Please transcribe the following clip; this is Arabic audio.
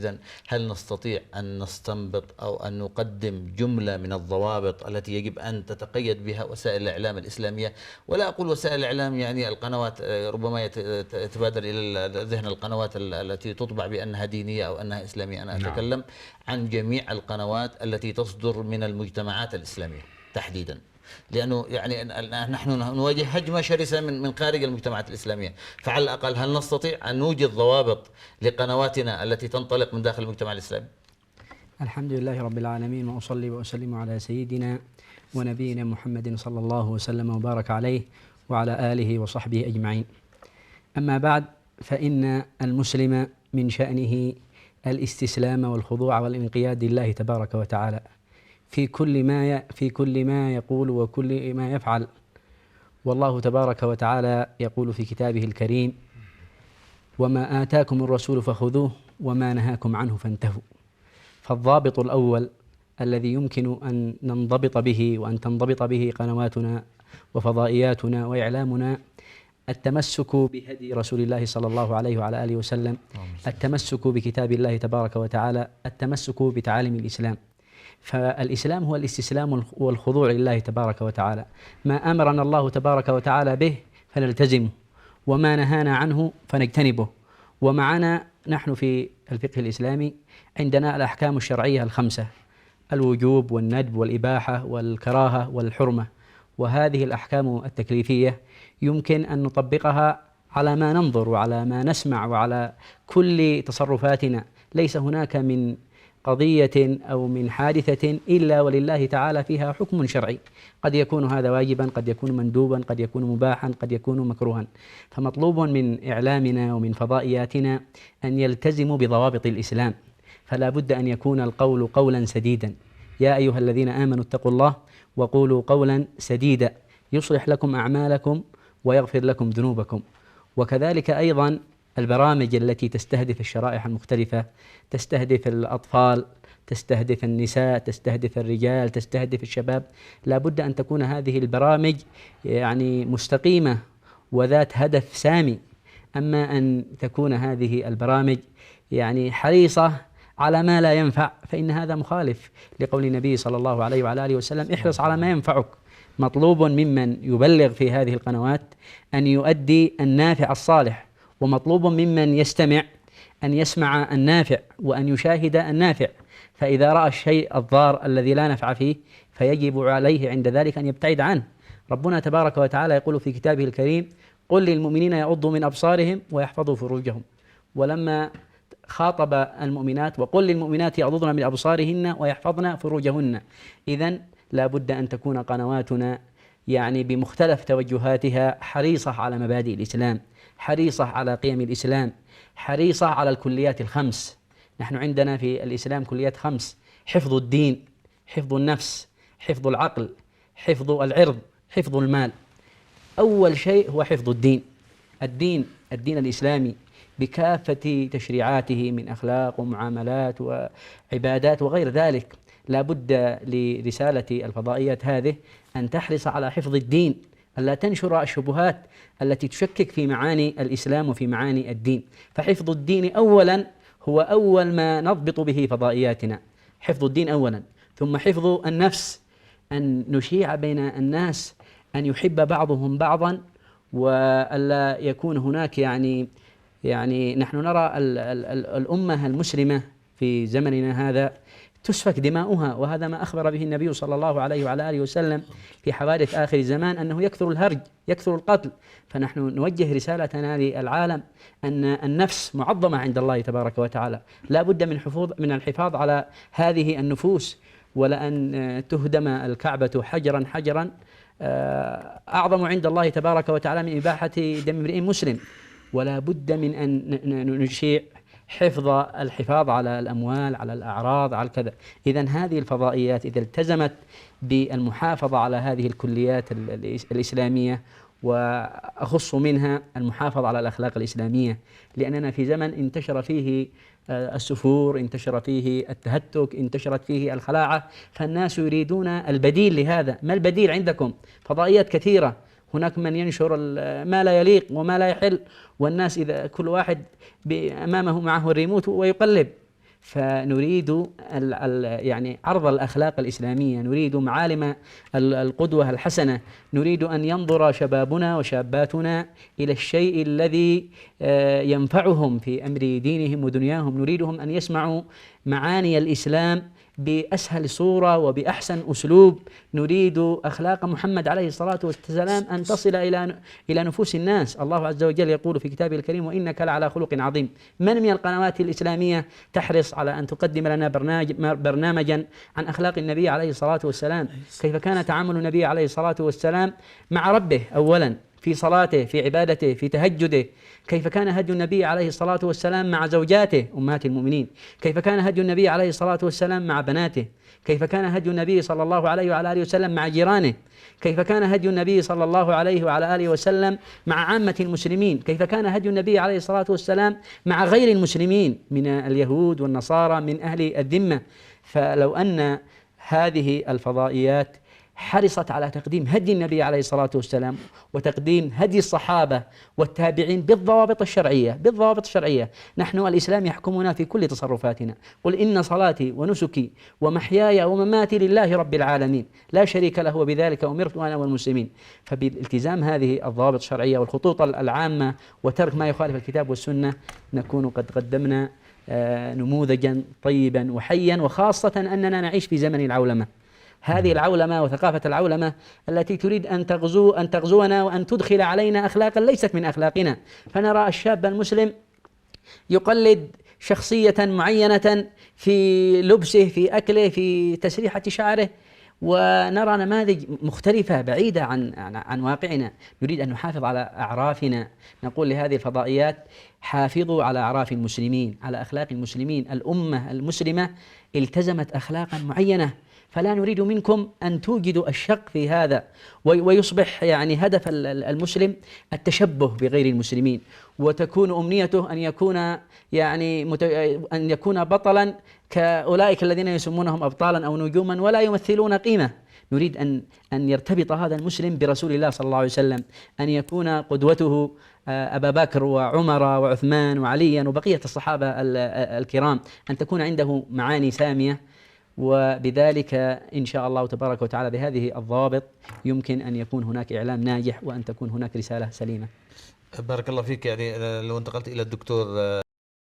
إذن هل نستطيع أن نستنبط أو أن نقدم جملة من الضوابط التي يجب أن تتقيد بها وسائل الإعلام الإسلامية؟ ولا أقول وسائل الإعلام يعني القنوات، ربما يتبادر إلى ذهن القنوات التي تطبع بأنها دينية أو أنها إسلامية. أنا أتكلم عن جميع القنوات التي تصدر من المجتمعات الإسلامية تحديدا، لأنه يعني نحن نواجه هجمة شرسة من خارج المجتمعات الإسلامية، فعلى الأقل هل نستطيع أن نوجد ضوابط لقنواتنا التي تنطلق من داخل المجتمع الإسلامي؟ الحمد لله رب العالمين، وأصلي وأسلم على سيدنا ونبينا محمد صلى الله وسلم وبارك عليه وعلى آله وصحبه أجمعين. أما بعد، فإن المسلم من شأنه الاستسلام والخضوع والانقياد لله تبارك وتعالى في كل ما يقول وكل ما يفعل. والله تبارك وتعالى يقول في كتابه الكريم: وما آتاكم الرسول فخذوه وما نهاكم عنه فانتهوا. فالضابط الأول الذي يمكن أن ننضبط به وأن تنضبط به قنواتنا وفضائياتنا وإعلامنا التمسك بهدي رسول الله صلى الله عليه وعلى آله وسلم، التمسك بكتاب الله تبارك وتعالى، التمسك بتعاليم الإسلام. فالإسلام هو الاستسلام والخضوع لله تبارك وتعالى. ما أمرنا الله تبارك وتعالى به فنلتزمه، وما نهانا عنه فنجتنبه. ومعنا نحن في الفقه الإسلامي عندنا الأحكام الشرعية الخمسة: الوجوب والندب والإباحة والكراهة والحرمة. وهذه الأحكام التكليفية يمكن أن نطبقها على ما ننظر وعلى ما نسمع وعلى كل تصرفاتنا. ليس هناك من قضية أو من حادثة إلا ولله تعالى فيها حكم شرعي، قد يكون هذا واجبا، قد يكون مندوبا، قد يكون مباحا، قد يكون مكروها. فمطلوب من إعلامنا ومن فضائياتنا أن يلتزموا بضوابط الإسلام، فلا بد أن يكون القول قولا سديدا. يا أيها الذين آمنوا اتقوا الله وقولوا قولا سديدا يصلح لكم أعمالكم ويغفر لكم ذنوبكم. وكذلك أيضا البرامج التي تستهدف الشرائح المختلفة، تستهدف الأطفال، تستهدف النساء، تستهدف الرجال، تستهدف الشباب، لا بد أن تكون هذه البرامج يعني مستقيمة وذات هدف سامي. أما أن تكون هذه البرامج يعني حريصة على ما لا ينفع فإن هذا مخالف لقول النبي صلى الله عليه وعلى آله وسلم: احرص على ما ينفعك. مطلوب ممن يبلغ في هذه القنوات أن يؤدي النافع الصالح، ومطلوب ممن يستمع أن يسمع النافع وأن يشاهد النافع. فإذا رأى الشيء الضار الذي لا نفع فيه فيجب عليه عند ذلك أن يبتعد عنه. ربنا تبارك وتعالى يقول في كتابه الكريم: قل للمؤمنين يغضوا من أبصارهم ويحفظوا فروجهم. ولما خاطب المؤمنات: وقل للمؤمنات يغضضن من أبصارهن ويحفظن فروجهن. إذن لا بد أن تكون قنواتنا يعني بمختلف توجهاتها حريصة على مبادئ الإسلام، حريصة على قيم الإسلام، حريصة على الكليات الخمس. نحن عندنا في الإسلام كليات خمس: حفظ الدين، حفظ النفس، حفظ العقل، حفظ العرض، حفظ المال. أول شيء هو حفظ الدين. الدين الإسلامي بكافة تشريعاته من أخلاق ومعاملات وعبادات وغير ذلك. لا بد لرسالة الفضائيات هذه أن تحرص على حفظ الدين، ألا تنشر الشبهات التي تشكك في معاني الإسلام وفي معاني الدين. فحفظ الدين أولا هو أول ما نضبط به فضائياتنا، حفظ الدين أولا. ثم حفظ النفس، أن نشيع بين الناس أن يحب بعضهم بعضا، وألا يكون هناك يعني نحن نرى الأمة المسلمة في زمننا هذا تسفك دماؤها، وهذا ما أخبر به النبي صلى الله عليه وعلى آله وسلم في حوادث آخر الزمان، أنه يكثر الهرج، يكثر القتل. فنحن نوجه رسالتنا للعالم أن النفس معظمة عند الله تبارك وتعالى، لا بد من الحفاظ على هذه النفوس، ولأن تهدم الكعبة حجرا حجرا أعظم عند الله تبارك وتعالى من إباحة دم امرئ مسلم. ولا بد من أن نشيع الحفاظ على الأموال، على الأعراض، على كذا. إذن هذه الفضائيات إذا التزمت بالمحافظة على هذه الكليات الإسلامية، وأخص منها المحافظة على الأخلاق الإسلامية، لأننا في زمن انتشر فيه السفور، انتشر فيه التهتك، انتشرت فيه الخلاعة، فالناس يريدون البديل لهذا. ما البديل عندكم؟ فضائيات كثيرة، هناك من ينشر ما لا يليق وما لا يحل، والناس إذا كل واحد أمامه معه الريموت ويقلب. فنريد يعني عرض الأخلاق الإسلامية، نريد معالم القدوة الحسنة، نريد أن ينظر شبابنا وشاباتنا إلى الشيء الذي ينفعهم في أمر دينهم ودنياهم، نريدهم أن يسمعوا معاني الإسلام بأسهل صورة وبأحسن أسلوب، نريد أخلاق محمد عليه الصلاة والسلام أن تصل إلى نفوس الناس. الله عز وجل يقول في كتابه الكريم: وإنك لعلى خلق عظيم. من القنوات الإسلامية تحرص على أن تقدم لنا برنامجا عن أخلاق النبي عليه الصلاة والسلام؟ كيف كان تعامل النبي عليه الصلاة والسلام مع ربه أولا، في صلاته، في عبادته، في تهجده؟ كيف كان هدي النبي عليه الصلاة والسلام مع زوجاته أمهات المؤمنين؟ كيف كان هدي النبي عليه الصلاة والسلام مع بناته؟ كيف كان هدي النبي صلى الله عليه وعلى آله وسلم مع جيرانه؟ كيف كان هدي النبي صلى الله عليه وعلى آله وسلم مع عامة المسلمين؟ كيف كان هدي النبي عليه الصلاة والسلام مع غير المسلمين من اليهود والنصارى من أهل الذمة؟ فلو أن هذه الفضائيات حرصت على تقديم هدي النبي عليه الصلاة والسلام وتقديم هدي الصحابة والتابعين بالضوابط الشرعية، نحن الإسلام يحكمنا في كل تصرفاتنا. قل إن صلاتي ونسكي ومحياي ومماتي لله رب العالمين لا شريك له وبذلك أمرت أنا والمسلمين. فبالالتزام هذه الضوابط الشرعية والخطوط العامة وترك ما يخالف الكتاب والسنة نكون قد قدمنا نموذجا طيبا وحيا، وخاصة أننا نعيش في زمن العولمة، هذه العولمة وثقافة العولمة التي تريد أن تغزونا وأن تدخل علينا أخلاقا ليست من أخلاقنا. فنرى الشاب المسلم يقلد شخصية معينة في لبسه، في أكله، في تسريحة شعره، ونرى نماذج مختلفة بعيدة عن واقعنا. نريد أن نحافظ على أعرافنا، نقول لهذه الفضائيات: حافظوا على أعراف المسلمين، على أخلاق المسلمين. الأمة المسلمة التزمت أخلاقا معينة، فلا نريد منكم أن توجدوا الشق في هذا ويصبح يعني هدف المسلم التشبه بغير المسلمين، وتكون أمنيته أن يكون بطلا كأولئك الذين يسمونهم أبطالا أو نجوما ولا يمثلون قيمة. نريد أن يرتبط هذا المسلم برسول الله صلى الله عليه وسلم، أن يكون قدوته أبا بكر وعمر وعثمان وعليا وبقية الصحابة الكرام، أن تكون عنده معاني سامية. وبذلك إن شاء الله تبارك وتعالى بهذه الضوابط يمكن أن يكون هناك إعلام ناجح وأن تكون هناك رسالة سليمة. بارك الله فيك. يعني لو انتقلت إلى الدكتور